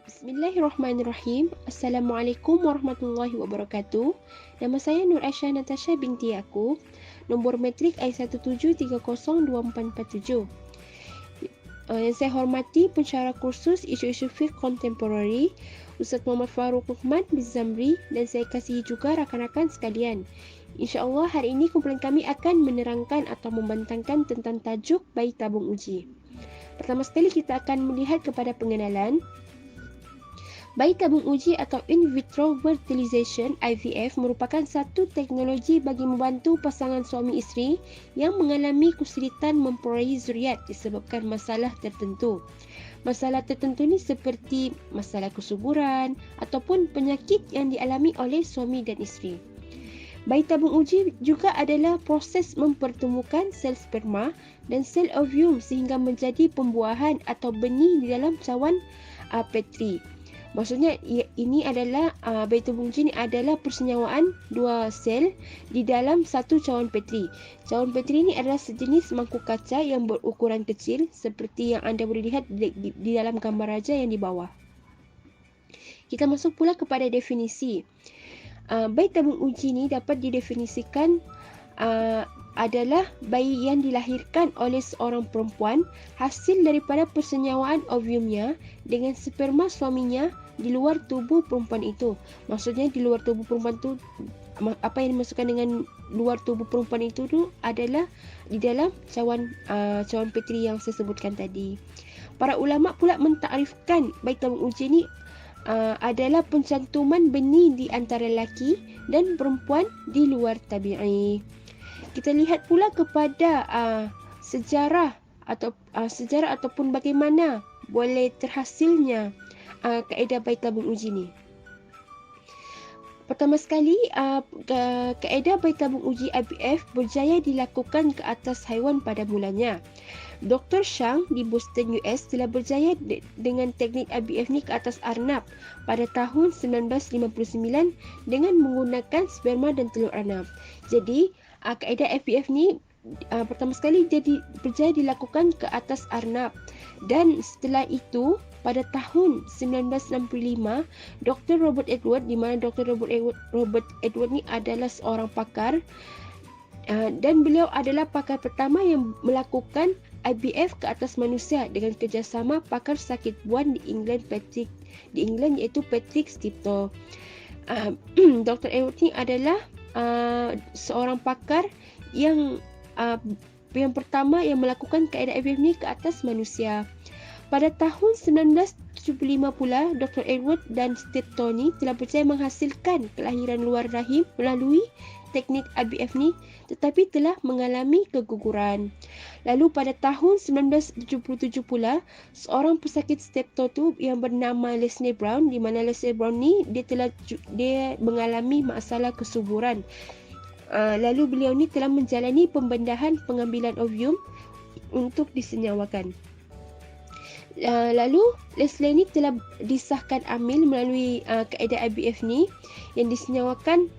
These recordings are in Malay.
Bismillahirrahmanirrahim. Assalamualaikum warahmatullahi wabarakatuh. Nama saya Nur Aisyah Natasha binti Yaakob. Nombor matrik I1730247. Yang saya hormati pensyarah kursus isu-isu fiqh kontemporari Ustaz Muhammad Farouk Luqman bin Zamri, dan saya kasihi juga rakan-rakan sekalian. InsyaAllah hari ini kumpulan kami akan menerangkan atau membentangkan tentang tajuk bayi tabung uji. Pertama sekali kita akan melihat kepada pengenalan. Bayi tabung uji atau in vitro fertilization (IVF) merupakan satu teknologi bagi membantu pasangan suami isteri yang mengalami kesulitan memperolehi zuriat disebabkan masalah tertentu. Masalah tertentu ni seperti masalah kesuburan ataupun penyakit yang dialami oleh suami dan isteri. Bayi tabung uji juga adalah proses mempertemukan sel sperma dan sel ovum sehingga menjadi pembuahan atau benih di dalam cawan Petri. Maksudnya ini adalah bayi tabung uji ini adalah persenyawaan dua sel di dalam satu cawan Petri. Cawan Petri ini adalah sejenis mangkuk kaca yang berukuran kecil seperti yang anda boleh lihat di dalam gambar raja yang di bawah. Kita masuk pula kepada definisi. Bayi tabung uji ini dapat didefinisikan adalah bayi yang dilahirkan oleh seorang perempuan hasil daripada persenyawaan ovumnya dengan sperma suaminya di luar tubuh perempuan itu. Maksudnya di luar tubuh perempuan itu, apa yang dimaksudkan dengan luar tubuh perempuan itu adalah di dalam cawan Petri yang saya sebutkan tadi. Para ulama pula mentakrifkan bayi tabung uji ini adalah pencantuman benih di antara lelaki dan perempuan di luar tabi'i. Kita lihat pula kepada sejarah ataupun bagaimana boleh terhasilnya kaedah bayi tabung uji ni. Pertama sekali, kaedah bayi tabung uji IVF berjaya dilakukan ke atas haiwan pada mulanya. Dr. Shang di Boston, US telah berjaya dengan teknik IVF ni ke atas arnab pada tahun 1959 dengan menggunakan sperma dan telur arnab. Jadi, kaedah IVF ni pertama sekali berjaya dilakukan ke atas arnab, dan setelah itu pada tahun 1965 Dr. Robert Edward, di mana Dr. Robert Edward ni adalah seorang pakar dan beliau adalah pakar pertama yang melakukan IVF ke atas manusia dengan kerjasama pakar sakit buan di England iaitu Patrick Stipto. Dr. Edward ni adalah seorang pakar yang pertama yang melakukan kaedah IVF ni ke atas manusia. Pada tahun 1975 pula, Dr. Edward dan Stipto ni telah berjaya menghasilkan kelahiran luar rahim melalui teknik IVF ni, tetapi telah mengalami keguguran. Lalu pada tahun 1977 pula, seorang pesakit Stipto tu yang bernama Leslie Brown, di mana Leslie Brown ni dia mengalami masalah kesuburan. Lalu beliau ni telah menjalani pembendahan pengambilan ovum untuk disenyawakan. Lalu Leslie ni telah disahkan hamil melalui kaedah IVF ni yang disenyawakan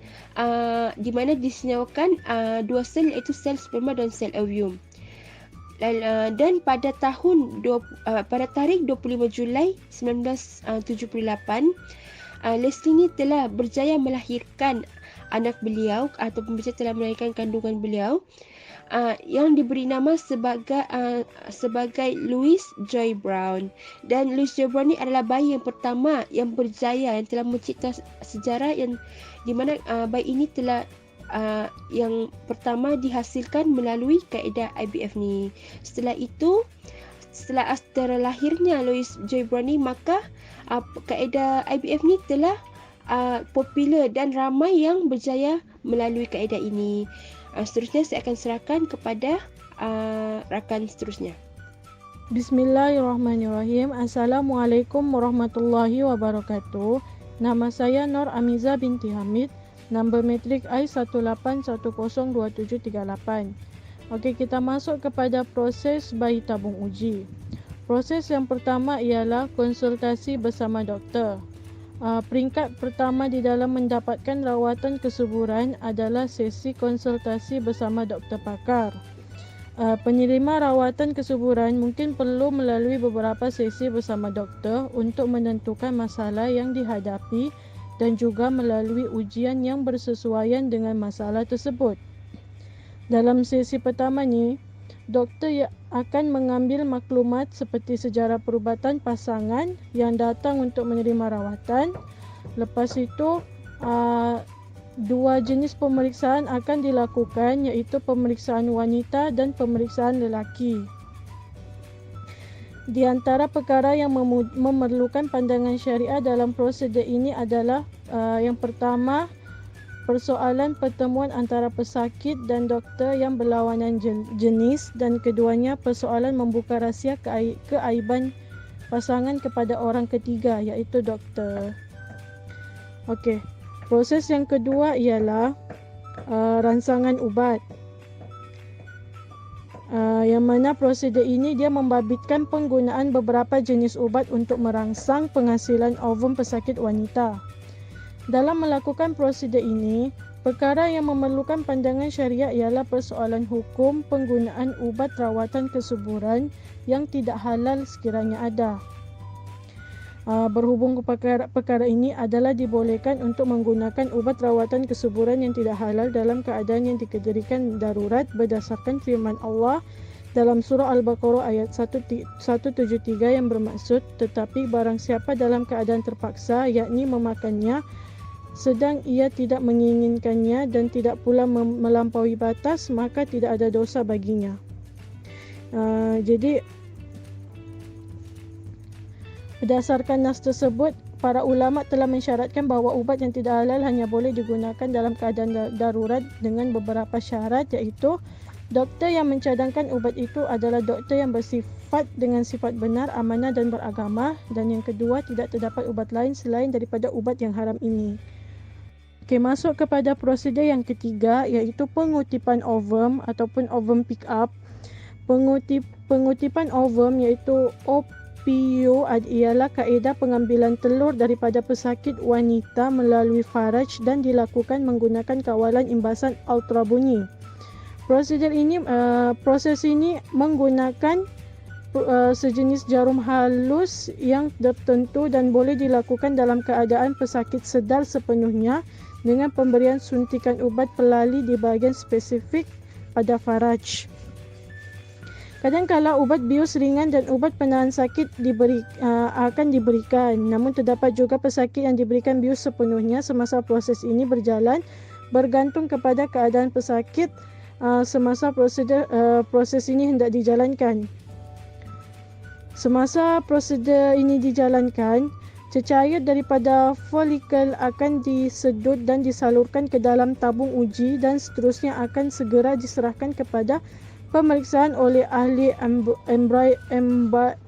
di mana disenyawakan dua sel iaitu sel sperma dan sel ovum. Dan pada tarikh 25 Julai 1978 Leslie ni telah berjaya melahirkan anak beliau ataupun berjaya telah melahirkan kandungan beliau yang diberi nama sebagai Louis Joy Brown. Dan Louis Joy Brown ni adalah bayi yang pertama yang berjaya, yang telah mencipta sejarah, yang di mana bayi ini telah yang pertama dihasilkan melalui kaedah IVF ni. Setelah lahirnya Louis Joy Brown ni, maka kaedah IVF ni telah popular dan ramai yang berjaya melalui kaedah ini. Seterusnya saya akan serahkan kepada rakan seterusnya. Bismillahirrahmanirrahim. Assalamualaikum warahmatullahi wabarakatuh. Nama saya Nur Amiza binti Hamid. Nombor matrik I181102738. Okey, kita masuk kepada proses bayi tabung uji. Proses yang pertama ialah konsultasi bersama doktor. Peringkat pertama di dalam mendapatkan rawatan kesuburan adalah sesi konsultasi bersama doktor pakar. Penerima rawatan kesuburan mungkin perlu melalui beberapa sesi bersama doktor untuk menentukan masalah yang dihadapi dan juga melalui ujian yang bersesuaian dengan masalah tersebut. Dalam sesi pertama ni, doktor akan mengambil maklumat seperti sejarah perubatan pasangan yang datang untuk menerima rawatan. Lepas itu, dua jenis pemeriksaan akan dilakukan, iaitu pemeriksaan wanita dan pemeriksaan lelaki. Di antara perkara yang memerlukan pandangan syariah dalam prosedur ini adalah yang pertama, persoalan pertemuan antara pesakit dan doktor yang berlawanan jenis, dan keduanya persoalan membuka rahsia keaiban pasangan kepada orang ketiga, iaitu doktor. Okey. Proses yang kedua ialah rangsangan ubat. Yang mana prosedur ini dia membabitkan penggunaan beberapa jenis ubat untuk merangsang penghasilan ovum pesakit wanita. Dalam melakukan prosedur ini, perkara yang memerlukan pandangan syariah ialah persoalan hukum penggunaan ubat rawatan kesuburan yang tidak halal sekiranya ada. Berhubung perkara ini adalah dibolehkan untuk menggunakan ubat rawatan kesuburan yang tidak halal dalam keadaan yang dikendalikan darurat berdasarkan firman Allah dalam surah Al-Baqarah ayat 173 yang bermaksud, tetapi barang siapa dalam keadaan terpaksa, yakni memakannya sedang ia tidak menginginkannya dan tidak pula melampaui batas, maka tidak ada dosa baginya. Jadi berdasarkan nas tersebut, para ulama telah mensyaratkan bahawa ubat yang tidak halal hanya boleh digunakan dalam keadaan darurat dengan beberapa syarat, iaitu doktor yang mencadangkan ubat itu adalah doktor yang bersifat dengan sifat benar, amanah dan beragama, dan yang kedua, tidak terdapat ubat lain selain daripada ubat yang haram ini. Okey, masuk kepada prosedur yang ketiga, iaitu pengutipan ovum ataupun ovum pick up. Pengutipan ovum iaitu PU ialah kaedah pengambilan telur daripada pesakit wanita melalui faraj dan dilakukan menggunakan kawalan imbasan ultrabunyi. Proses ini menggunakan sejenis jarum halus yang tertentu dan boleh dilakukan dalam keadaan pesakit sedar sepenuhnya dengan pemberian suntikan ubat pelali di bahagian spesifik pada faraj. Kadang-kala ubat bius ringan dan ubat penahan sakit akan diberikan. Namun terdapat juga pesakit yang diberikan bius sepenuhnya semasa proses ini berjalan, bergantung kepada keadaan pesakit semasa proses ini hendak dijalankan. Semasa prosedur ini dijalankan, cecair daripada folikel akan disedut dan disalurkan ke dalam tabung uji dan seterusnya akan segera diserahkan kepada pemeriksaan oleh ahli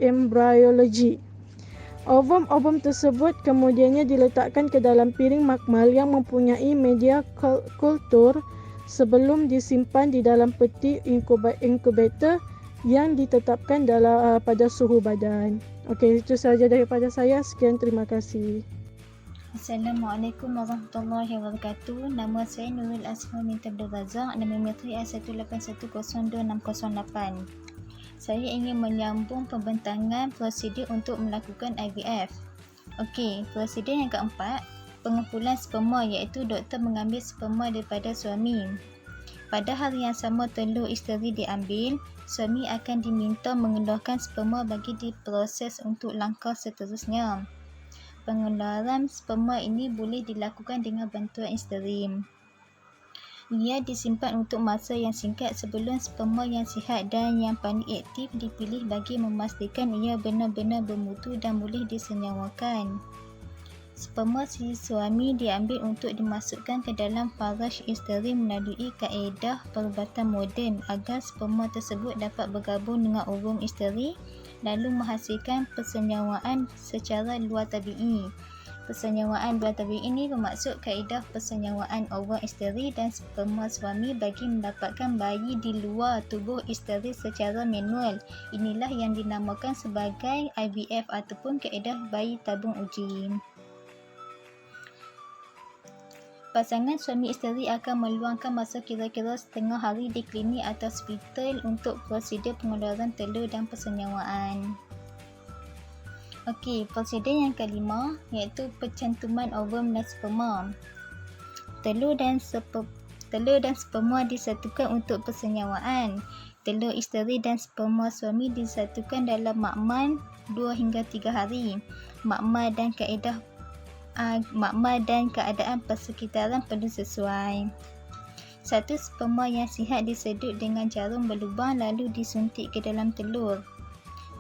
embryologi. Ovum tersebut kemudiannya diletakkan ke dalam piring makmal yang mempunyai media kultur sebelum disimpan di dalam peti inkubator yang ditetapkan pada suhu badan. Okey, itu sahaja daripada saya. Sekian, terima kasih. Assalamualaikum warahmatullahi wabarakatuh. Nama saya Nurul Asma binti Abdul Razak, nombor metri A181020608. Saya ingin menyambung pembentangan prosedur untuk melakukan IVF. Okey, prosedur yang keempat, pengumpulan sperma, iaitu doktor mengambil sperma daripada suami. Pada hari yang sama telur isteri diambil, suami akan diminta mengeluarkan sperma bagi diproses untuk langkah seterusnya. Pengeluaran sperma ini boleh dilakukan dengan bantuan isteri. Ia disimpan untuk masa yang singkat sebelum sperma yang sihat dan yang paling aktif dipilih bagi memastikan ia benar-benar bermutu dan boleh disenyawakan. Sperma si suami diambil untuk dimasukkan ke dalam faraj isteri melalui kaedah perubatan moden agar sperma tersebut dapat bergabung dengan ovum isteri lalu menghasilkan persenyawaan secara luar tabi'i. Persenyawaan luar tabi'i ini bermaksud kaedah persenyawaan ovum isteri dan sperma suami bagi mendapatkan bayi di luar tubuh isteri secara manual. Inilah yang dinamakan sebagai IVF ataupun kaedah bayi tabung uji. Pasangan suami isteri akan meluangkan masa kira-kira setengah hari di klinik atau hospital untuk prosedur pengeluaran telur dan persenyawaan. Okey, prosedur yang kelima iaitu pencantuman ovum dan sperma. Telur dan sperma disatukan untuk persenyawaan. Telur isteri dan sperma suami disatukan dalam makmal 2 hingga 3 hari. Makmal dan keadaan persekitaran perlu sesuai. Satu sperma yang sihat disedut dengan jarum berlubang lalu disuntik ke dalam telur.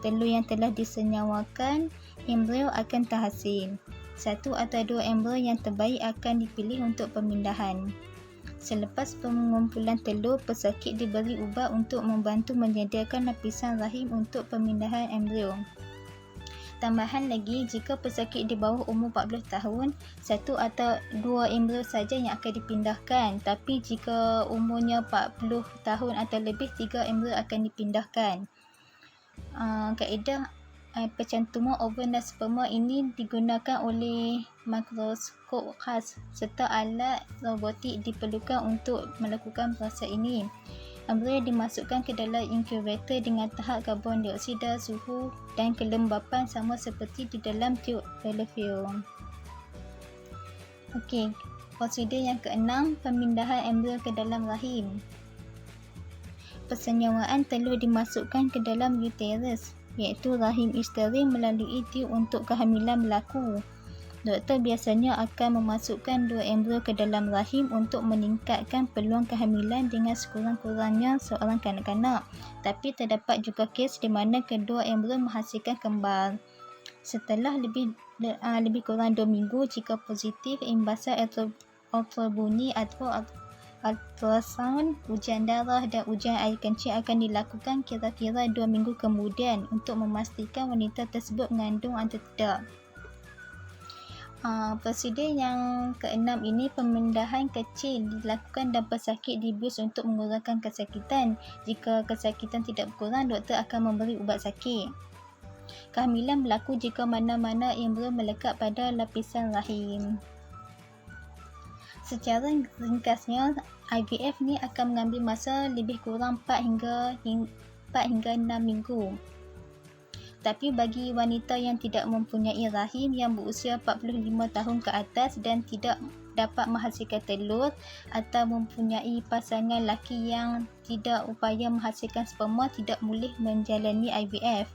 Telur yang telah disenyawakan, embrio akan terhasil. 1 atau 2 embrio yang terbaik akan dipilih untuk pemindahan. Selepas pengumpulan telur, pesakit diberi ubat untuk membantu menyediakan lapisan rahim untuk pemindahan embrio. Tambahan lagi, jika pesakit di bawah umur 40 tahun, 1 atau 2 embrio saja yang akan dipindahkan. Tapi jika umurnya 40 tahun atau lebih, 3 embrio akan dipindahkan. Kaedah pencantuman ovum dan sperma ini digunakan oleh mikroskop khas serta alat robotik diperlukan untuk melakukan proses ini. Embrio dimasukkan ke dalam inkubator dengan tahap karbon dioksida, suhu dan kelembapan sama seperti di dalam tube fallopian. Okey, prosedur yang keenam, pemindahan embrio ke dalam rahim. Persenyawaan telur dimasukkan ke dalam uterus, iaitu rahim isteri melalui tube untuk kehamilan berlaku. Doktor biasanya akan memasukkan 2 embrio ke dalam rahim untuk meningkatkan peluang kehamilan dengan sekurang-kurangnya seorang kanak-kanak. Tapi terdapat juga kes di mana kedua embrio menghasilkan kembar. Setelah lebih kurang 2 minggu, jika positif, imbasan ultrabunyi atau ultrasound, ujian darah dan ujian air kencing akan dilakukan kira-kira 2 minggu kemudian untuk memastikan wanita tersebut mengandung atau tidak. Prosedur yang keenam ini, pemindahan kecil dilakukan dan pesakit dibius untuk mengurangkan kesakitan. Jika kesakitan tidak berkurang, doktor akan memberi ubat sakit. Kehamilan berlaku jika mana-mana embrio melekat pada lapisan rahim. Secara ringkasnya, IVF ni akan mengambil masa lebih kurang 4 hingga 6 minggu. Tapi bagi wanita yang tidak mempunyai rahim yang berusia 45 tahun ke atas dan tidak dapat menghasilkan telur atau mempunyai pasangan lelaki yang tidak upaya menghasilkan sperma, tidak boleh menjalani IVF.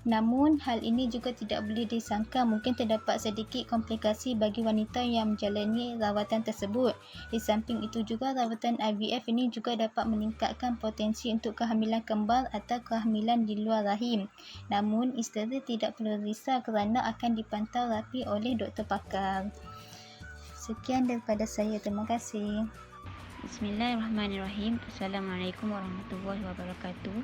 Namun, hal ini juga tidak boleh disangka mungkin terdapat sedikit komplikasi bagi wanita yang menjalani rawatan tersebut. Di samping itu juga, rawatan IVF ini juga dapat meningkatkan potensi untuk kehamilan kembar atau kehamilan di luar rahim. Namun, isteri tidak perlu risau kerana akan dipantau rapi oleh doktor pakar. Sekian daripada saya. Terima kasih. Bismillahirrahmanirrahim. Assalamualaikum warahmatullahi wabarakatuh.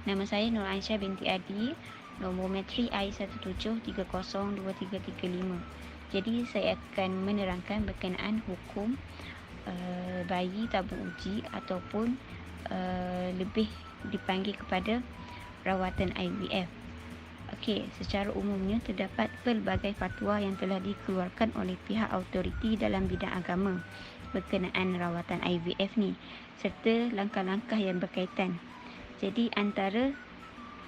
Nama saya Nur Aisyah binti Adi, nombor matrik I17302335. Jadi saya akan menerangkan berkenaan hukum bayi tabung uji ataupun lebih dipanggil kepada rawatan IVF. Okey, secara umumnya terdapat pelbagai fatwa yang telah dikeluarkan oleh pihak autoriti dalam bidang agama berkenaan rawatan IVF ni serta langkah-langkah yang berkaitan. Jadi antara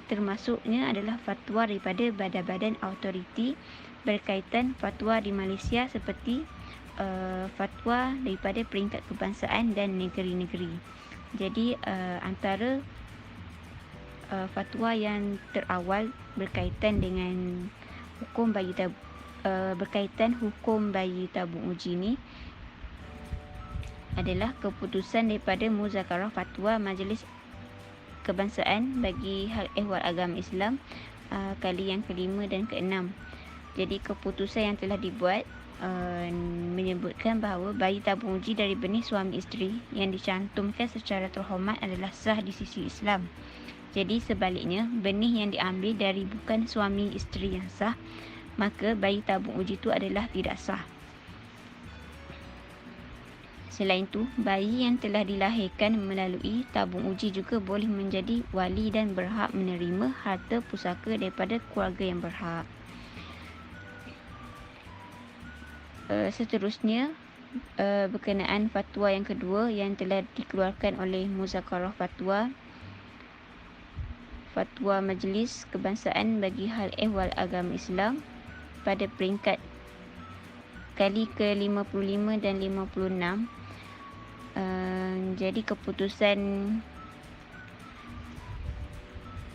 termasuknya adalah fatwa daripada badan-badan autoriti berkaitan fatwa di Malaysia seperti fatwa daripada peringkat kebangsaan dan negeri-negeri. Jadi antara fatwa yang terawal berkaitan dengan hukum bayi tabung uji ni adalah keputusan daripada Muzakarah Fatwa Majlis Kebangsaan bagi Hal Ehwal Agama Islam kali yang ke-5 dan ke-6. Jadi keputusan yang telah dibuat menyebutkan bahawa bayi tabung uji dari benih suami isteri yang dicantumkan secara terhormat adalah sah di sisi Islam. Jadi sebaliknya, benih yang diambil dari bukan suami isteri yang sah, maka bayi tabung uji itu adalah tidak sah. Selain itu, bayi yang telah dilahirkan melalui tabung uji juga boleh menjadi wali dan berhak menerima harta pusaka daripada keluarga yang berhak. Seterusnya, berkenaan fatwa yang kedua yang telah dikeluarkan oleh Muzakarah Fatwa Majlis Kebangsaan bagi Hal Ehwal Agama Islam pada peringkat kali ke-55 dan 56. Jadi keputusan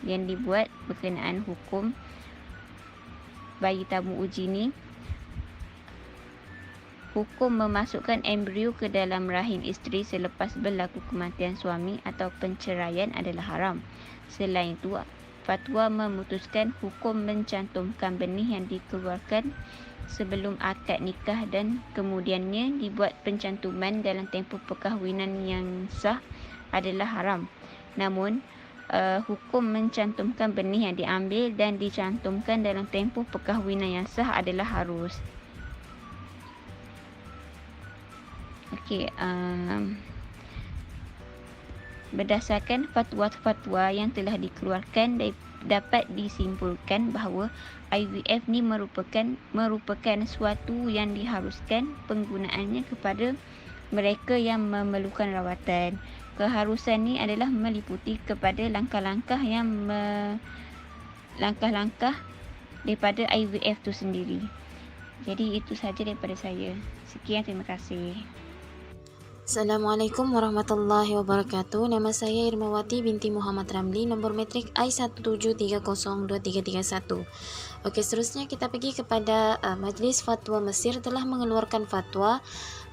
yang dibuat berkenaan hukum bayi tabung uji ni, hukum memasukkan embrio ke dalam rahim isteri selepas berlaku kematian suami atau penceraian adalah haram. Selain itu, fatwa memutuskan hukum mencantumkan benih yang dikeluarkan sebelum akad nikah dan kemudiannya dibuat pencantuman dalam tempoh perkahwinan yang sah adalah haram. Namun, hukum mencantumkan benih yang diambil dan dicantumkan dalam tempoh perkahwinan yang sah adalah harus. Okey, berdasarkan fatwa-fatwa yang telah dikeluarkan, dapat disimpulkan bahawa IVF ni merupakan suatu yang diharuskan penggunaannya kepada mereka yang memerlukan rawatan. Keharusan ni adalah meliputi kepada langkah-langkah daripada IVF tu sendiri. Jadi itu sahaja daripada saya. Sekian, terima kasih. Assalamualaikum warahmatullahi wabarakatuh. Nama saya Irmawati binti Muhammad Ramli, nombor metrik I1730231. Okey, seterusnya kita pergi kepada Majlis Fatwa Mesir telah mengeluarkan fatwa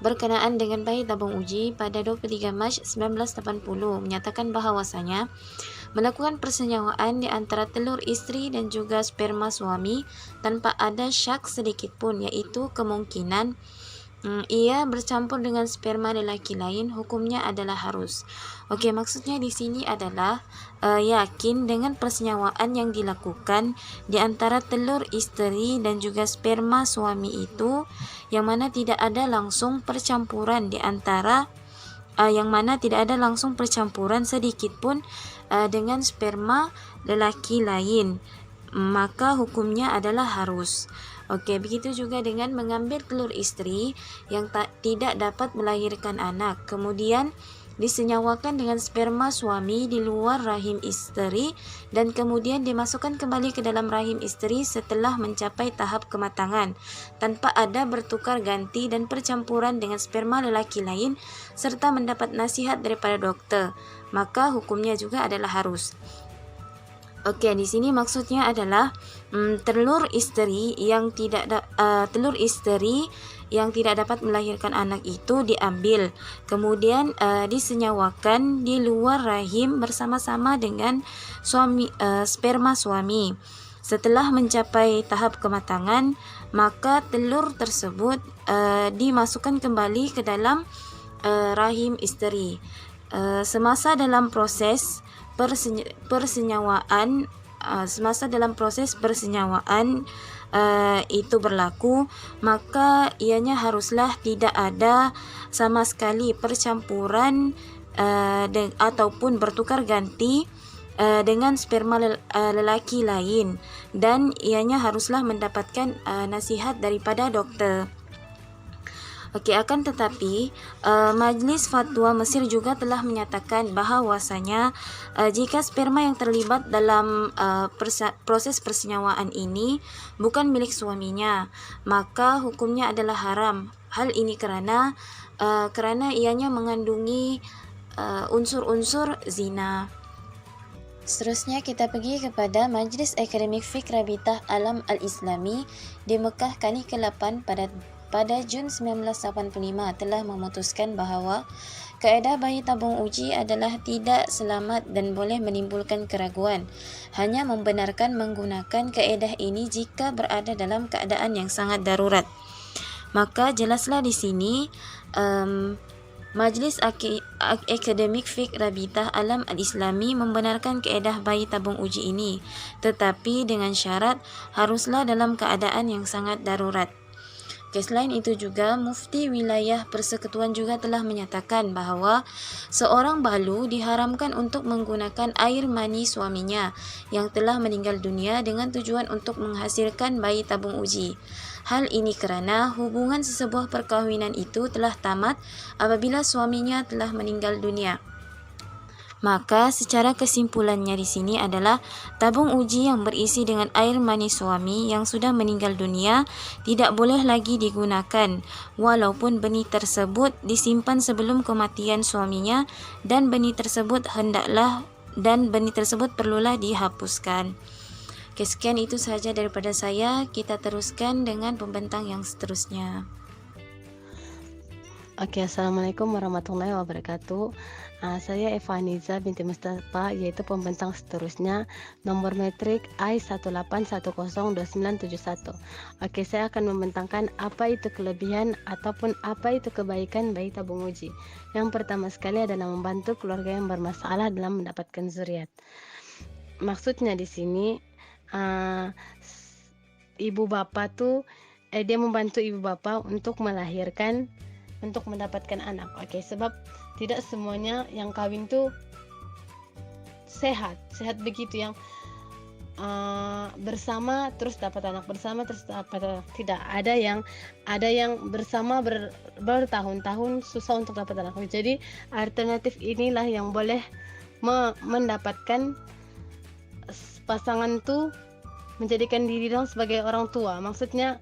berkenaan dengan bayi tabung uji pada 23 Mac 1980, menyatakan bahawasanya melakukan persenyawaan di antara telur isteri dan juga sperma suami tanpa ada syak sedikit pun, iaitu kemungkinan ia bercampur dengan sperma lelaki lain, hukumnya adalah harus. Okey, maksudnya di sini adalah yakin dengan persenyawaan yang dilakukan di antara telur isteri dan juga sperma suami itu, yang mana tidak ada langsung percampuran di antara sedikit pun dengan sperma lelaki lain, maka hukumnya adalah harus. Okey, begitu juga dengan mengambil telur isteri yang tidak dapat melahirkan anak, kemudian disenyawakan dengan sperma suami di luar rahim isteri dan kemudian dimasukkan kembali ke dalam rahim isteri setelah mencapai tahap kematangan tanpa ada bertukar ganti dan percampuran dengan sperma lelaki lain serta mendapat nasihat daripada doktor, maka hukumnya juga adalah harus. Okey, di sini maksudnya adalah telur isteri yang tidak dapat melahirkan anak itu diambil, kemudian disenyawakan di luar rahim bersama-sama dengan sperma suami. Setelah mencapai tahap kematangan, maka telur tersebut dimasukkan kembali ke dalam rahim isteri. Semasa dalam proses persenyawaan itu berlaku, maka ianya haruslah tidak ada sama sekali percampuran ataupun bertukar ganti dengan sperma lelaki lain, dan ianya haruslah mendapatkan nasihat daripada doktor. Okey, akan tetapi Majlis Fatwa Mesir juga telah menyatakan bahawasanya jika sperma yang terlibat dalam proses persenyawaan ini bukan milik suaminya, maka hukumnya adalah haram. Hal ini kerana ianya mengandungi unsur-unsur zina. Seterusnya kita pergi kepada Majlis Akademik Fiqh Rabitah Alam Al-Islami di Mekah kali ke-8 pada Jun 1985 telah memutuskan bahawa kaedah bayi tabung uji adalah tidak selamat dan boleh menimbulkan keraguan. Hanya membenarkan menggunakan kaedah ini jika berada dalam keadaan yang sangat darurat. Maka jelaslah di sini Majlis Akademik Fiqh Rabitah Alam Al-Islami membenarkan kaedah bayi tabung uji ini, tetapi dengan syarat haruslah dalam keadaan yang sangat darurat. Okey, selain itu juga Mufti Wilayah Persekutuan juga telah menyatakan bahawa seorang balu diharamkan untuk menggunakan air mani suaminya yang telah meninggal dunia dengan tujuan untuk menghasilkan bayi tabung uji. Hal ini kerana hubungan sesebuah perkahwinan itu telah tamat apabila suaminya telah meninggal dunia. Maka secara kesimpulannya di sini adalah tabung uji yang berisi dengan air mani suami yang sudah meninggal dunia tidak boleh lagi digunakan walaupun benih tersebut disimpan sebelum kematian suaminya dan benih tersebut perlulah dihapuskan. Okey, sekian itu sahaja daripada saya. Kita teruskan dengan pembentang yang seterusnya. Okey, Assalamualaikum warahmatullahi wabarakatuh. Saya Eva Niza binti Mustafa, iaitu pembentang seterusnya nomor metrik I18102971. Okey, saya akan membentangkan apa itu kelebihan ataupun apa itu kebaikan bayi tabung uji. Yang pertama sekali adalah membantu keluarga yang bermasalah dalam mendapatkan zuriat. Maksudnya di sini ibu bapa tuh dia membantu ibu bapa untuk melahirkan, untuk mendapatkan anak. Okey, sebab tidak semuanya yang kahwin tuh sehat begitu, yang bersama terus dapat anak, bersama terus dapat anak. Tidak, ada yang bersama bertahun-tahun susah untuk dapat anak. Jadi alternatif inilah yang boleh mendapatkan pasangan tuh menjadikan diri dong sebagai orang tua. Maksudnya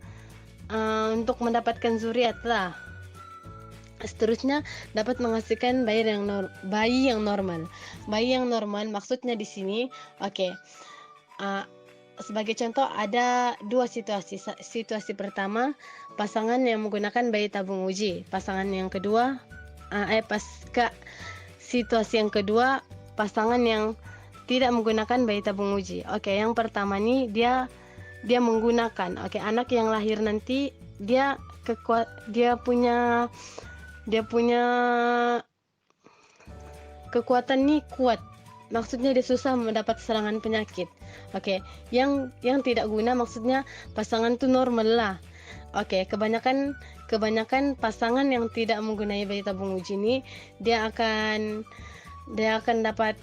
untuk mendapatkan zuriat lah. Seterusnya dapat menghasilkan bayi yang normal. Bayi yang normal maksudnya di sini, okey. Sebagai contoh ada dua situasi. Situasi pertama, pasangan yang menggunakan bayi tabung uji. Pasangan yang kedua, situasi yang kedua, pasangan yang tidak menggunakan bayi tabung uji. Okey, yang pertama ni dia menggunakan. Okey, anak yang lahir nanti dia punya kekuatan ni kuat. Maksudnya dia susah mendapat serangan penyakit. Okey, yang tidak guna maksudnya pasangan tu normal lah. Okey, kebanyakan pasangan yang tidak menggunai bayi tabung uji ni dia akan dapat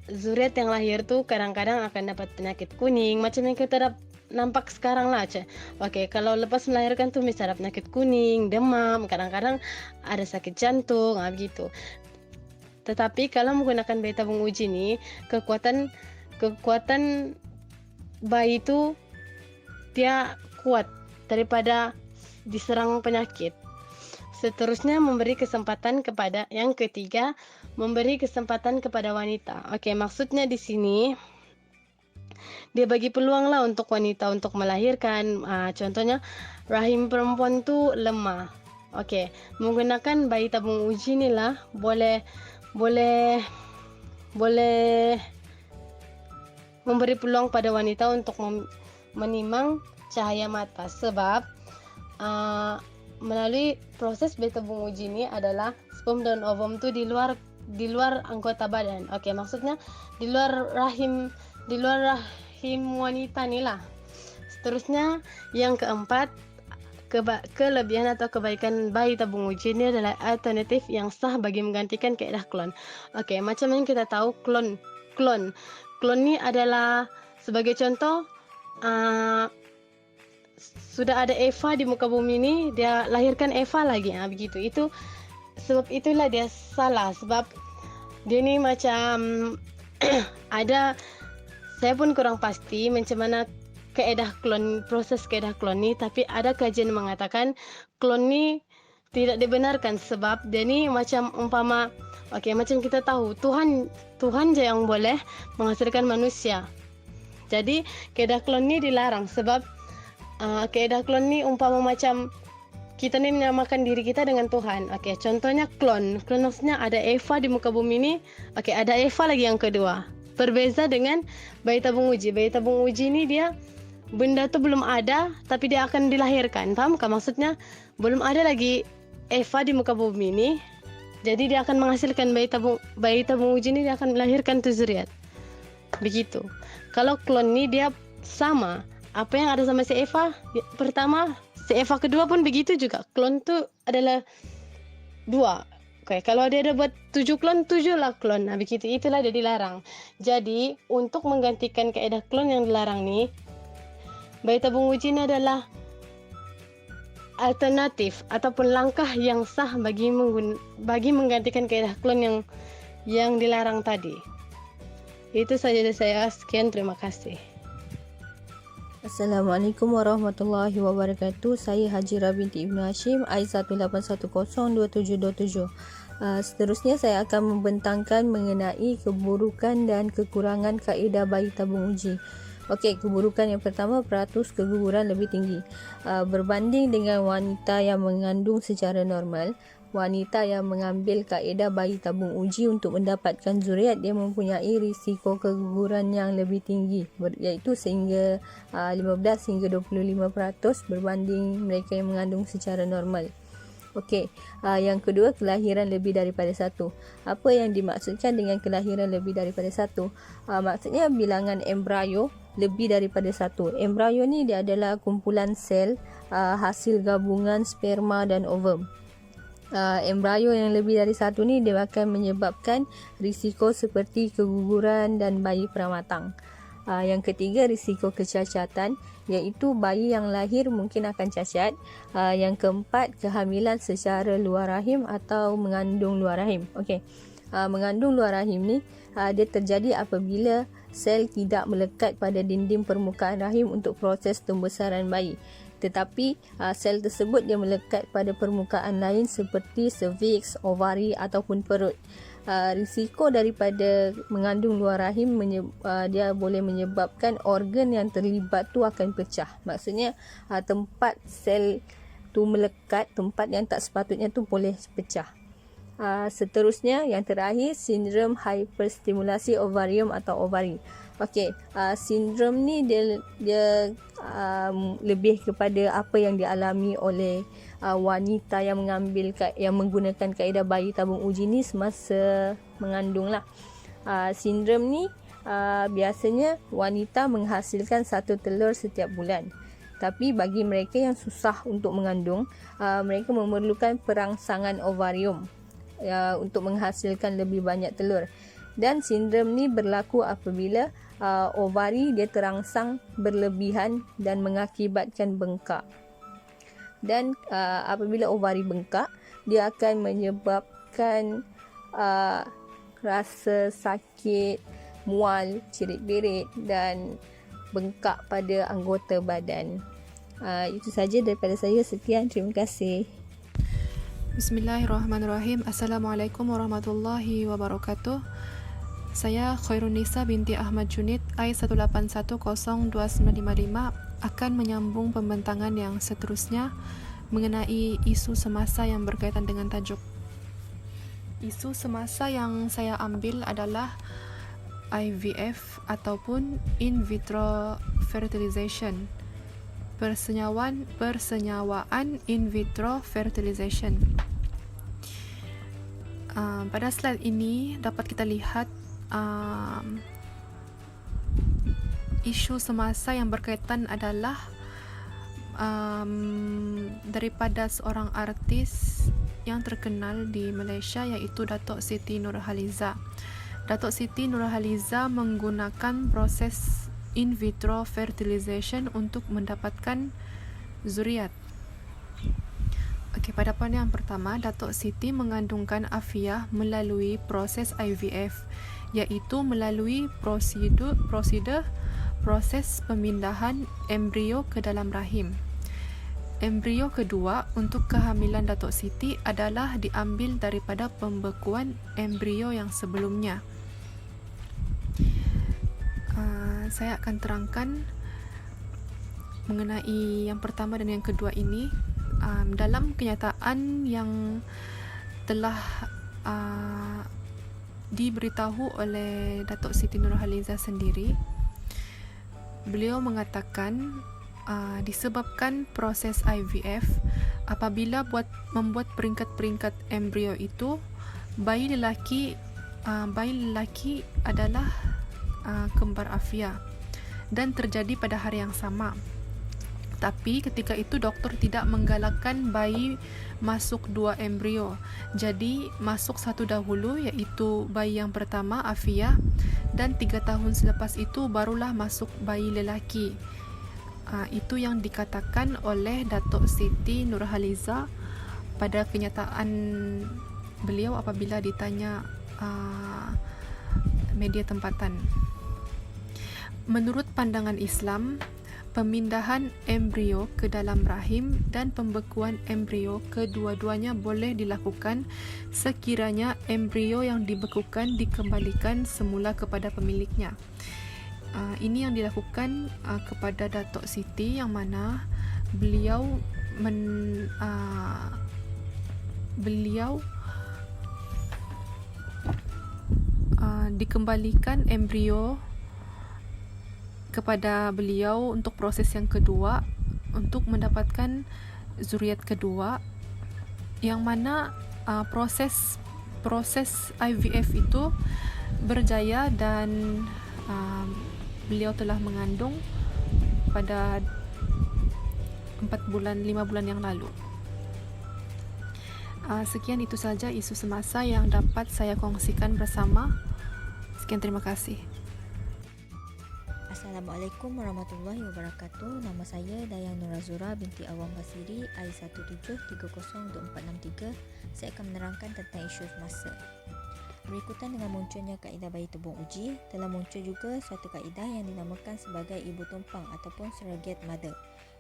zuriat yang lahir tu kadang-kadang akan dapat penyakit kuning macam yang kita nampak sekarang lah. Okey, kalau lepas melahirkan tu bisa ada penyakit kuning, demam, kadang-kadang ada sakit jantung, begitu. Tetapi kalau menggunakan bayi tabung uji ni, kekuatan bayi tu dia kuat daripada diserang penyakit. Seterusnya memberi kesempatan kepada yang ketiga, memberi kesempatan kepada wanita. Okey, maksudnya di sini dia bagi peluang lah untuk wanita untuk melahirkan. Contohnya rahim perempuan tu lemah. Okey, menggunakan bayi tabung uji ni lah boleh memberi peluang pada wanita untuk menimang cahaya mata. Sebab melalui proses bayi tabung uji ni adalah sperm dan ovum tu di luar anggota badan. Okey, maksudnya di luar rahim wanita ni lah. Seterusnya yang keempat, kelebihan atau kebaikan bayi tabung uji ni adalah alternatif yang sah bagi menggantikan kaedah klon. Okey, macam yang kita tahu klon ni adalah sebagai contoh sudah ada Eva di muka bumi ni, dia lahirkan Eva lagi, begitu. Sebab itulah dia salah, sebab dia ni macam ada, saya pun kurang pasti macam mana proses kaedah klon ni, tapi ada kajian mengatakan klon ni tidak dibenarkan sebab dia ni macam umpama, okey, macam kita tahu Tuhan je yang boleh menghasilkan manusia. Jadi kaedah klon ni dilarang sebab kaedah klon ni umpama macam kita ni menyamakan diri kita dengan Tuhan. Okey, contohnya klon maksudnya ada Eva di muka bumi ni. Okey, ada Eva lagi yang kedua. Berbeza dengan bayi tabung uji. Bayi tabung uji ni dia benda tu belum ada tapi dia akan dilahirkan. Faham kan maksudnya? Belum ada lagi Eva di muka bumi ni. Jadi dia akan menghasilkan bayi tabung uji ni, dia akan melahirkan tu zuriat. Begitu. Kalau klon ni dia sama, apa yang ada sama si Eva pertama, si Eva kedua pun begitu juga. Klon tu adalah 2. Okay, kalau dia ada buat 7 klon, 7 lah klon. Nah, begitu. Itulah dia dilarang. Jadi, untuk menggantikan kaedah klon yang dilarang ni, bayi tabung uji ni adalah alternatif ataupun langkah yang sah bagi menggantikan kaedah klon yang dilarang tadi. Itu saja dari saya. Sekian, terima kasih. Assalamualaikum warahmatullahi wabarakatuh. Saya Hajirah binti Ibnu Hashim, I181102727. Seterusnya saya akan membentangkan mengenai keburukan dan kekurangan kaedah bayi tabung uji. Okey, keburukan yang pertama, peratus keguguran lebih tinggi. Berbanding dengan wanita yang mengandung secara normal, wanita yang mengambil kaedah bayi tabung uji untuk mendapatkan zuriat, dia mempunyai risiko keguguran yang lebih tinggi, iaitu sehingga 15 hingga 25% berbanding mereka yang mengandung secara normal. Okey, yang kedua, kelahiran lebih daripada 1. Apa yang dimaksudkan dengan kelahiran lebih daripada 1? Maksudnya bilangan embrio lebih daripada 1. Embrio ni dia adalah kumpulan sel hasil gabungan sperma dan ovum. Embrio yang lebih dari 1 ni dia akan menyebabkan risiko seperti keguguran dan bayi pramatang. Yang ketiga, risiko kecacatan, iaitu bayi yang lahir mungkin akan cacat. Yang keempat, kehamilan secara luar rahim atau mengandung luar rahim. Okey. Mengandung luar rahim ni dia terjadi apabila sel tidak melekat pada dinding permukaan rahim untuk proses pembesaran bayi. Tetapi sel tersebut dia melekat pada permukaan lain seperti cervix, ovari ataupun perut. Risiko daripada mengandung luar rahim dia boleh menyebabkan organ yang terlibat tu akan pecah. Maksudnya tempat sel tu melekat, tempat yang tak sepatutnya tu boleh pecah. Seterusnya, yang terakhir, sindrom hyperstimulasi ovarium atau ovari. Okey, sindrom ni dia lebih kepada apa yang dialami oleh wanita yang menggunakan kaedah bayi tabung uji ni semasa mengandung lah. Sindrom ni biasanya wanita menghasilkan 1 telur setiap bulan. Tapi bagi mereka yang susah untuk mengandung, mereka memerlukan perangsangan ovarium untuk menghasilkan lebih banyak telur. Dan sindrom ni berlaku apabila ovari dia terangsang berlebihan dan mengakibatkan bengkak. Dan apabila ovari bengkak, dia akan menyebabkan rasa sakit, mual, cerit-berit dan bengkak pada anggota badan. Itu saja daripada saya. Sekian, terima kasih. Bismillahirrahmanirrahim. Assalamualaikum warahmatullahi wabarakatuh. Saya Khairunisa binti Ahmad Junid, I1810295 akan menyambung pembentangan yang seterusnya mengenai isu semasa yang berkaitan dengan tajuk. Isu semasa yang saya ambil adalah IVF ataupun in vitro fertilization. Persenyawaan in vitro fertilization. Pada slide ini dapat kita lihat isu semasa yang berkaitan adalah daripada seorang artis yang terkenal di Malaysia, iaitu Datuk Siti Nurhaliza. Datuk Siti Nurhaliza menggunakan proses in vitro fertilization untuk mendapatkan zuriat. Okey, pada poin yang pertama, Datuk Siti mengandungkan Afiah melalui proses IVF, iaitu melalui proses pemindahan embrio ke dalam rahim. Embrio kedua untuk kehamilan Datuk Siti adalah diambil daripada pembekuan embrio yang sebelumnya. Saya akan terangkan mengenai yang pertama dan yang kedua ini. Dalam kenyataan yang telah diberitahu oleh Datuk Siti Nurhaliza sendiri, beliau mengatakan disebabkan proses IVF, apabila membuat peringkat-peringkat embrio itu, bayi lelaki adalah kembar Afiah, dan terjadi pada hari yang sama. Tapi ketika itu doktor tidak menggalakkan bayi masuk 2 embrio. Jadi masuk satu dahulu, iaitu bayi yang pertama Afia, dan 3 tahun selepas itu barulah masuk bayi lelaki. Itu yang dikatakan oleh Datuk Siti Nurhaliza pada kenyataan beliau apabila ditanya media tempatan. Menurut pandangan Islam, pemindahan embrio ke dalam rahim dan pembekuan embrio kedua-duanya boleh dilakukan sekiranya embrio yang dibekukan dikembalikan semula kepada pemiliknya. Ini yang dilakukan kepada Datuk Siti, yang mana beliau dikembalikan embrio kepada beliau untuk proses yang kedua, untuk mendapatkan zuriat kedua, yang mana proses IVF itu berjaya dan beliau telah mengandung pada 5 bulan yang lalu. Sekian itu saja isu semasa yang dapat saya kongsikan bersama. Sekian, terima kasih. Assalamualaikum warahmatullahi wabarakatuh. Nama saya Dayang Nurazura binti Awam Basiri, I1730243. Saya akan menerangkan tentang isu semasa. Berikutan dengan munculnya kaedah bayi tabung uji, telah muncul juga suatu kaedah yang dinamakan sebagai ibu tumpang ataupun surrogate mother.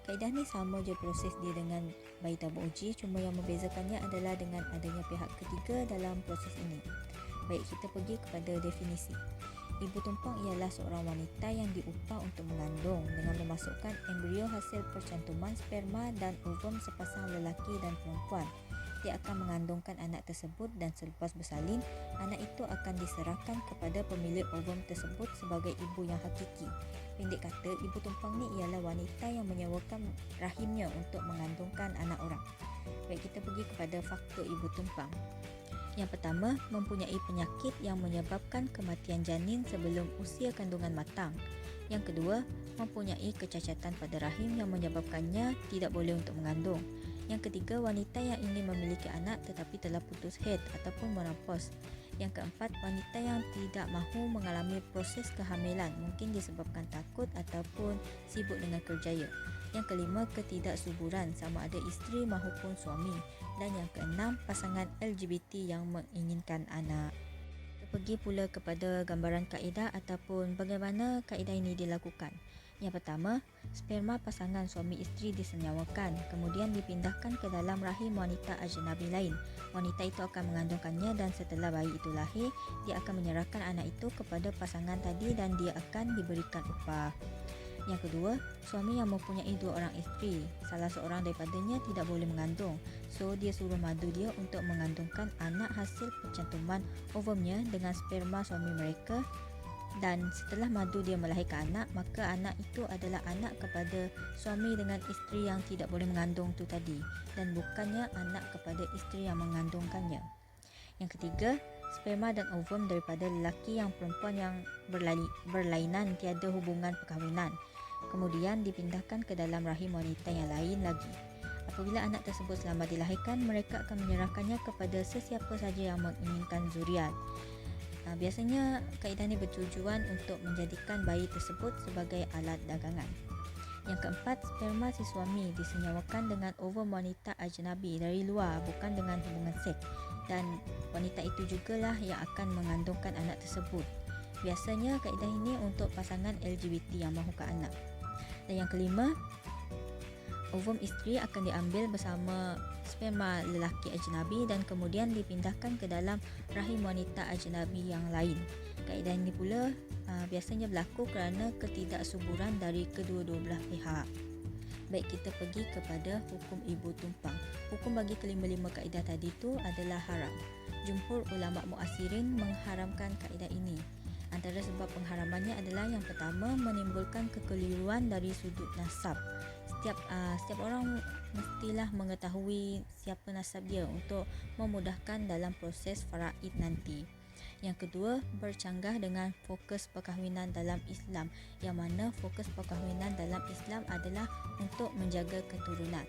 Kaedah ni sama je proses dia dengan bayi tabung uji, cuma yang membezakannya adalah dengan adanya pihak ketiga dalam proses ini. Baik, kita pergi kepada definisi. Ibu tumpang ialah seorang wanita yang diupah untuk mengandung dengan memasukkan embrio hasil percantuman sperma dan ovum sepasang lelaki dan perempuan. Dia akan mengandungkan anak tersebut dan selepas bersalin, anak itu akan diserahkan kepada pemilik ovum tersebut sebagai ibu yang hakiki. Pendek kata, ibu tumpang ni ialah wanita yang menyewakan rahimnya untuk mengandungkan anak orang. Baik, kita pergi kepada faktor ibu tumpang. Yang pertama, mempunyai penyakit yang menyebabkan kematian janin sebelum usia kandungan matang. Yang kedua, mempunyai kecacatan pada rahim yang menyebabkannya tidak boleh untuk mengandung. Yang ketiga, wanita yang ingin memiliki anak tetapi telah putus haid ataupun menopause. Yang keempat, wanita yang tidak mahu mengalami proses kehamilan, mungkin disebabkan takut ataupun sibuk dengan kerjaya. Yang kelima, ketidaksuburan, sama ada isteri maupun suami. Dan yang keenam, pasangan LGBT yang menginginkan anak. Kita pergi pula kepada gambaran kaedah ataupun bagaimana kaedah ini dilakukan. Yang pertama, sperma pasangan suami isteri disenyawakan, kemudian dipindahkan ke dalam rahim wanita ajnabi lain. Wanita itu akan mengandungkannya dan setelah bayi itu lahir, dia akan menyerahkan anak itu kepada pasangan tadi dan dia akan diberikan upah. Yang kedua, suami yang mempunyai 2 orang isteri, salah seorang daripadanya tidak boleh mengandung, so dia suruh madu dia untuk mengandungkan anak hasil percantuman ovumnya dengan sperma suami mereka, dan setelah madu dia melahirkan anak, maka anak itu adalah anak kepada suami dengan isteri yang tidak boleh mengandung tu tadi, dan bukannya anak kepada isteri yang mengandungkannya. Yang ketiga, sperma dan ovum daripada lelaki yang perempuan yang berlainan tiada hubungan perkahwinan, kemudian dipindahkan ke dalam rahim wanita yang lain lagi. Apabila anak tersebut selamat dilahirkan, mereka akan menyerahkannya kepada sesiapa saja yang menginginkan zuriat. Biasanya kaedah ini bertujuan untuk menjadikan bayi tersebut sebagai alat dagangan. Yang keempat, sperma si suami disenyawakan dengan ovum wanita ajnabi dari luar, bukan dengan hubungan seks, dan wanita itu jugalah yang akan mengandungkan anak tersebut. Biasanya kaedah ini untuk pasangan LGBT yang mahukan anak. Dan yang kelima, ovum isteri akan diambil bersama sperma lelaki ajnabi dan kemudian dipindahkan ke dalam rahim wanita ajnabi yang lain. Kaedah ini pula biasanya berlaku kerana ketidaksuburan dari kedua-dua belah pihak. Baik, kita pergi kepada hukum ibu tumpang. Hukum bagi kelima-lima kaedah tadi tu adalah haram. Jumhur ulama muasirin mengharamkan kaedah ini. Antara sebab pengharamannya adalah yang pertama, menimbulkan kekeliruan dari sudut nasab. Setiap orang mestilah mengetahui siapa nasab dia untuk memudahkan dalam proses faraid nanti. Yang kedua, bercanggah dengan fokus perkahwinan dalam Islam, yang mana fokus perkahwinan dalam Islam adalah untuk menjaga keturunan.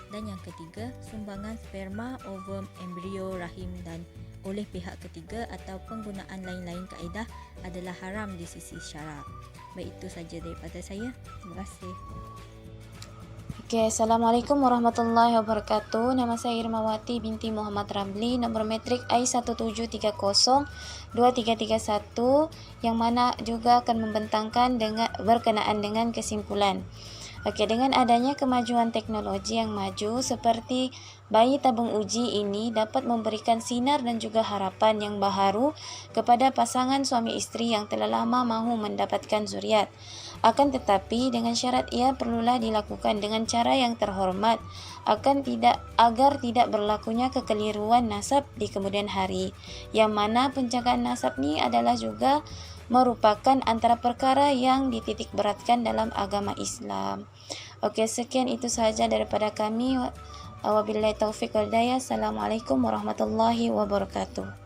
Dan yang ketiga, sumbangan sperma, ovum, embrio, rahim dan oleh pihak ketiga atau penggunaan lain-lain kaedah adalah haram di sisi syarak. Baik, itu saja daripada saya. Terima kasih. Okey, Assalamualaikum warahmatullahi wabarakatuh. Nama saya Irmawati binti Muhammad Ramli, nombor metrik I17302331, yang mana juga akan membentangkan berkenaan dengan kesimpulan. Okey, dengan adanya kemajuan teknologi yang maju seperti bayi tabung uji ini dapat memberikan sinar dan juga harapan yang baharu kepada pasangan suami isteri yang telah lama mahu mendapatkan zuriat. Akan tetapi dengan syarat ia perlulah dilakukan dengan cara yang terhormat agar tidak berlakunya kekeliruan nasab di kemudian hari, yang mana penjagaan nasab ni adalah juga merupakan antara perkara yang dititik beratkan dalam agama Islam. Okey, sekian itu sahaja daripada kami. Wabillahi taufiq wal hidayah. Assalamualaikum warahmatullahi wabarakatuh.